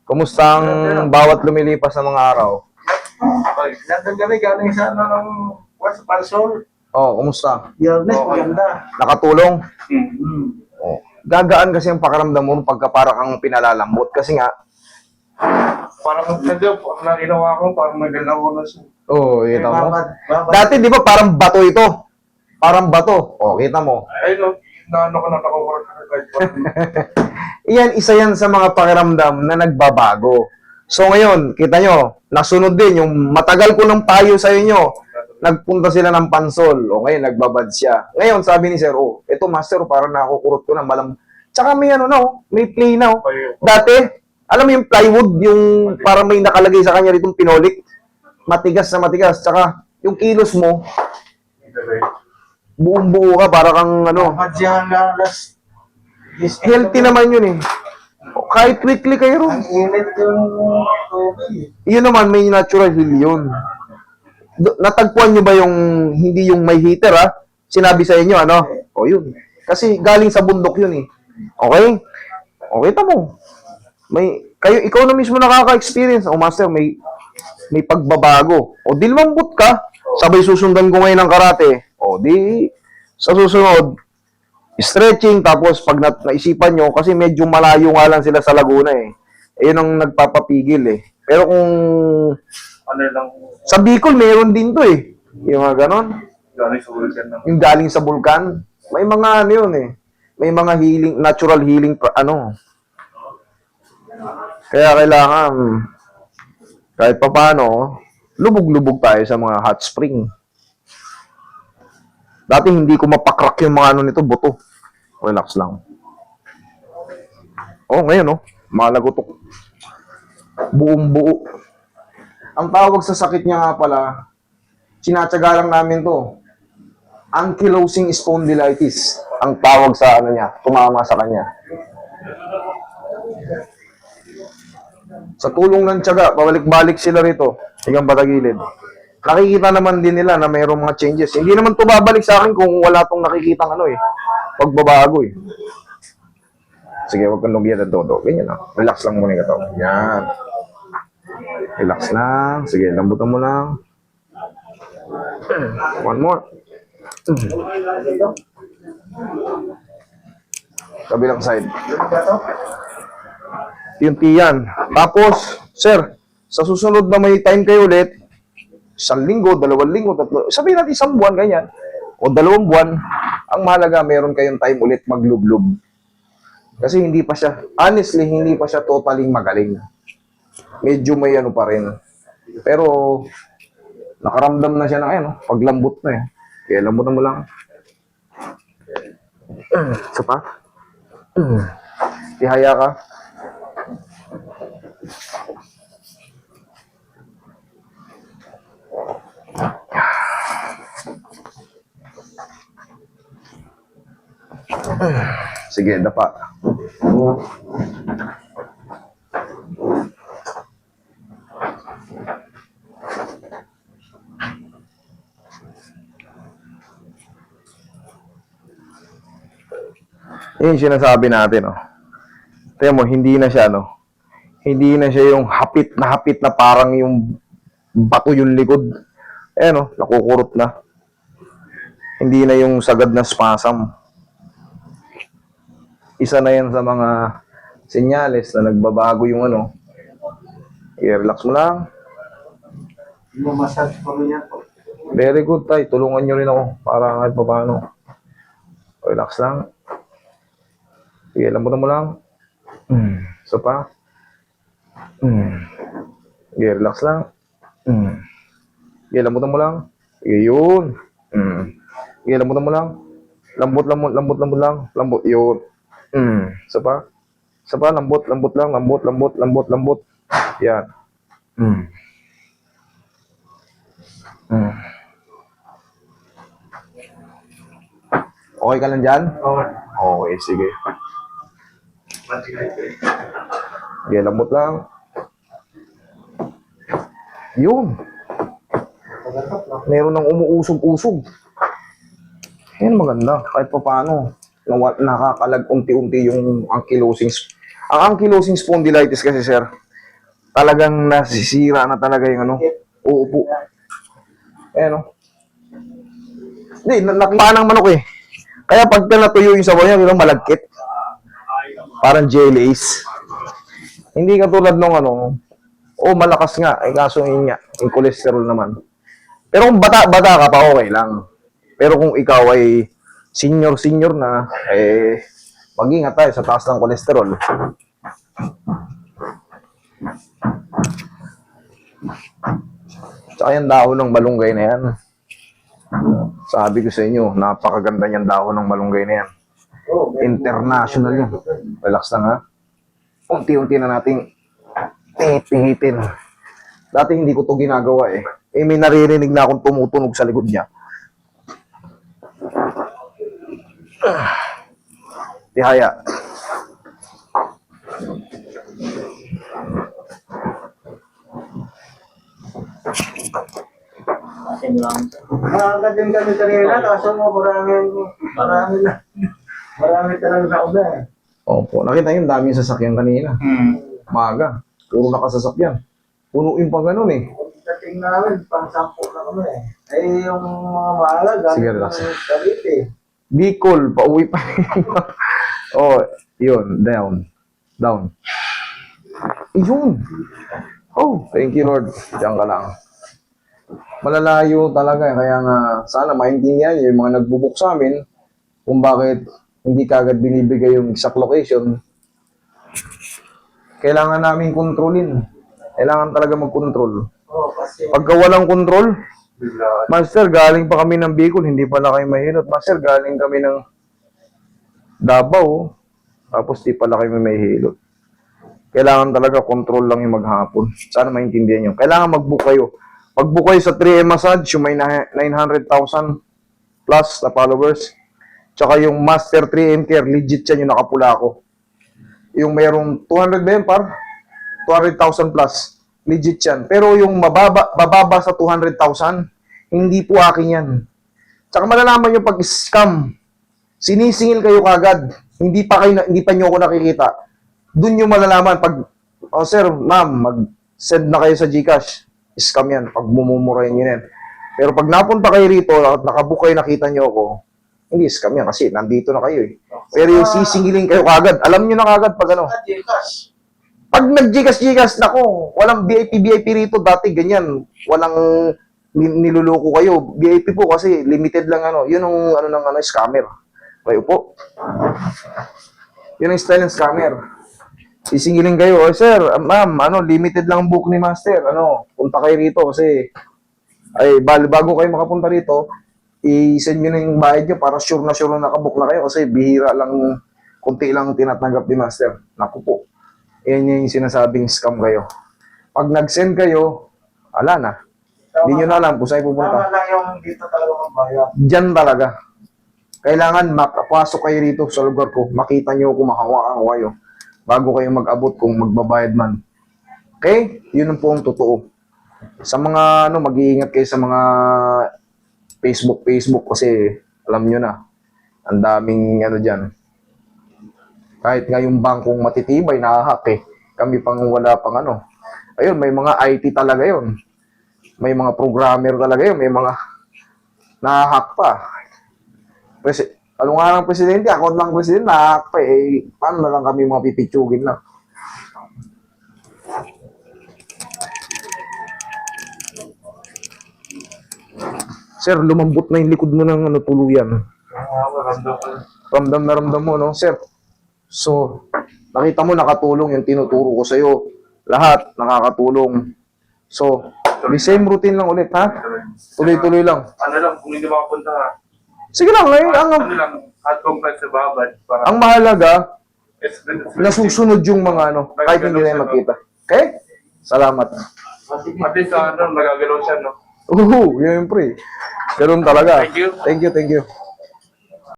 Kumusta ang bawat lumilipas na mga araw? Nandun kami galing sa ano ng West Pansol. Oh, kumusta? Biyernes, maganda. Nakatulong? Hmm. Oh. Gagaan kasi ang pakiramdam mo pagka parang kang pinalalambot. Kasi nga, Parang na ginawa ko, parang nagalaw ko na siya. oh, kita mo. Babad. Dati di ba parang bato ito? Parang bato. Oh, kita mo. Ay, no, naano ko na nakawork. Iyan, isa yan sa mga pakiramdam na nagbabago. So ngayon, kita nyo, nasunod din yung matagal ko ng payo sa inyo. Nagpunta sila ng Pansol. O ngayon, nagbabad siya. Ngayon, sabi ni Sir, oh, ito master, parang nakukurot ko na malam. Tsaka may ano na, oh, may play na. Oh. Dati, alam mo yung plywood, yung parang may nakalagay sa kanya ritong pinolik. Matigas na matigas. Tsaka, yung kilos mo, buong-buo ka, para kang ano. Madyan na last. Healthy naman yun eh. Kahit weekly kayo. Ang init yung tubig. Yun naman, may natural heal yun. Natagpuan nyo ba yung hindi yung may heater ha? Sinabi sa inyo ano? O yun. Kasi galing sa bundok yun eh. Okay? Okay tamo. Ikaw na mismo nakaka-experience. O master, may pagbabago. O di lumambot ka. Sabay susundan ko ngayon ng karate. O di sa susunod, stretching, tapos pag naisipan nyo, kasi medyo malayo nga lang sila sa Laguna eh. Ayun ang nagpapapigil eh. Pero kung Ano lang, sa Bicol, meron din to eh. Yung mga ganon. galing sa Vulcan naman. Yung galing sa bulkan. May mga ano yun eh. May mga healing, natural healing, ano. Kaya kailangan, kahit pa paano, lubog-lubog tayo sa mga hot spring. Dati hindi ko mapakrak yung mga ano nito, buto. Relax lang. Oh, ngayon oh, malagotok. Buong buo. Ang tawag sa sakit niya nga pala, sinatsaga lang namin to. Ankylosing spondylitis. Ang tawag sa ano niya, tumama sa kanya. Sa tulong ng tiyaga, pabalik-balik sila rito. Hanggang patagilid. Nakikita naman din nila na mayroong mga changes. Hindi naman to babalik sa akin kung wala tong nakikitang ano eh. Pagbabago eh. Sige, huwag kang lumiyad at todo. Ganyan lang. Relax lang muna yung katawan. Yan. Relax lang. Sige, lambutan mo lang. One more. Kabilang side. Yung tiyan. Tapos, sir, sa susunod na may time kayo ulit, 1 linggo, 2 linggo, 3, sabihin natin 1 buwan, ganyan. O 2 buwan, ang mahalaga, meron kayong time ulit maglublob. Kasi hindi pa siya, honestly, hindi pa siya totally magaling. Medyo may ano pa rin. Pero, nakaramdam na siya ng ano, paglambot na eh. Kaya lambutan mo lang. Isa pa. Ihaya ka. Sige, dapa. Yun yung sinasabi natin, oh. Tingnan mo, hindi na siya, no? Hindi na siya yung hapit na parang yung bato yung likod. Eh, no? Nakukurot na. Hindi na yung sagad na spasm. Isa na yan sa mga senyales na nagbabago yung ano. I-relax mo lang. Mamasage ko rin yan po. Very good, tay. Tulungan nyo rin ako para kahit pa paano. Relax lang. Sige, lambutan mo lang. So pa. Sige, relax lang. Sige, lambutan mo lang. Sige, yun. Sige, lambutan mo lang. Lambot lang. Lambot, yun. So pa. So pa, lambot lang. Lambot. Yan. Okay ka lang dyan? Okay. Okay, sige. Sige, lambot lang. Yun. Meron ng umuusog-usog. Yan maganda. Kahit pa paano, nakakalag unti-unti yung ankylosing Ang ankylosing spondylitis kasi, sir, talagang nasisira na talaga yung ano, uupo. Ayan, no? Hindi, nakita ng manok eh. Kaya pagka natuyo yung sabaw niya, yung malagkit. Parang jellies. Hindi katulad nung ano, malakas nga, ay kaso yun nga, yung cholesterol naman. Pero kung bata ka pa, okay lang. Pero kung ikaw ay senior na, mag-ingat tayo sa taas ng kolesterol. Tsaka yung dahon ng malunggay na yan. Sabi ko sa inyo, napakaganda niyang dahon ng malunggay na yan. International yan. Relax lang ha. Unti-unti na nating pihitin. Dati hindi ko to ginagawa eh. May naririnig na akong tumutunog sa likod niya. Tihaya. Nakakagad din kami kanina, kaso marami talaga sa uba eh. Opo, nakita yung dami yung sasakyan kanina. Maga. Puro nakasasakyan. Punuin pa ganun eh. Dating namin, pang-sampo na kami eh. Ay, yung mga mahalaga, Sige, relax. Cavite. Bicol, pauwi pa rin. Oh, yun, down. Down. Yun. Oh, thank you Lord. Diyan ka lang. Malalayo talaga, kaya nga sana maintindihan niyo yung mga nagbubuk sa amin kung bakit hindi kagad binibigay yung exact location. Kailangan namin kontrolin. Kailangan talaga mag-control. Oh, kasi Pagka walang control, Master, galing pa kami ng Bicol, hindi pala kayo mahilot. Master, galing kami ng Davao, tapos di pala kayo mahilot. Kailangan talaga control lang yung maghapon. Sana maintindihan nyo. Kailangan mag-book kayo. Pag-book kayo sa 3M Massage, yung may 900,000 plus na followers. Tsaka yung Master 3M Care, legit yan yung nakapula ko. Yung mayroong 200 ba yan, par? 200,000 plus. Legit yan. Pero yung bababa sa 200,000, hindi po akin yan. Tsaka malalaman nyo pag scam, sinisingil kayo kagad. Hindi pa nyo ako nakikita. Doon nyo malalaman pag, oh sir, ma'am, mag-send na kayo sa GCash. Scam yan. Pag mumumurahin nyo yan. Pero pag napunta kayo rito at nakabook kayo, nakita nyo ako, hindi scam yan kasi nandito na kayo eh. Pero yung sisingilin kayo kagad, alam nyo na kagad pag ano. Pag nag-Gcash, nako, walang VIP rito dati, ganyan. Walang niluloko kayo. VIP po kasi limited lang ano. Yun ang ano ng ano, scammer. Kayo po. Yun ang style ng scammer. Sisingilin kayo, oh sir, ma'am, ano, limited lang book ni Master. Ano, punta kayo rito kasi ay bago kayo makapunta rito, i-send nyo na yung bayad nyo para sure na nakabook na kayo kasi bihira lang, kunti lang tinatanggap ni Master. Naku po. Yan yung sinasabing scam kayo. Pag nag-send kayo, ala na. Hindi nyo na alam kung saan pupunta. tama lang yung dito talaga magbayad. Diyan talaga. Kailangan makapasok kayo rito sa lugar ko. Makita nyo kung mahawakan ko kayo. Bago kayo mag-abot kung magbabayad man. Okay? Yun ang po ang totoo. Sa mga, ano, mag-iingat kayo sa mga Facebook kasi alam nyo na. Ang daming, ano dyan. Kahit nga yung bangkong matitibay, nahahack eh. Kami pang wala pang ano. Ayun, may mga IT talaga yun. May mga programmer talaga yun. May mga nahahack pa. Ano nga ng presidente, account ng presidente, nahahack pa eh. Paano na lang kami mga pipitsugin lang. Sir, lumambot na yung likod mo ng ano, tuluyan. Ramdam mo, no? Sir, so, nakita mo nakatulong yung tinuturo ko sa'yo. Lahat nakakatulong. So, the same routine lang ulit, ha? Tuloy-tuloy lang. Ano lang, kung hindi makapunta ka. Sige lang, ngayon, Ano lang, hot compress sa babad. Para ang mahalaga, it's nasusunod yung mga ano, kahit hindi na makita. Okay? Salamat. At least, ano, nagagalaw siya, no? Oo, yun pre. Ganun talaga. Thank you. Thank you.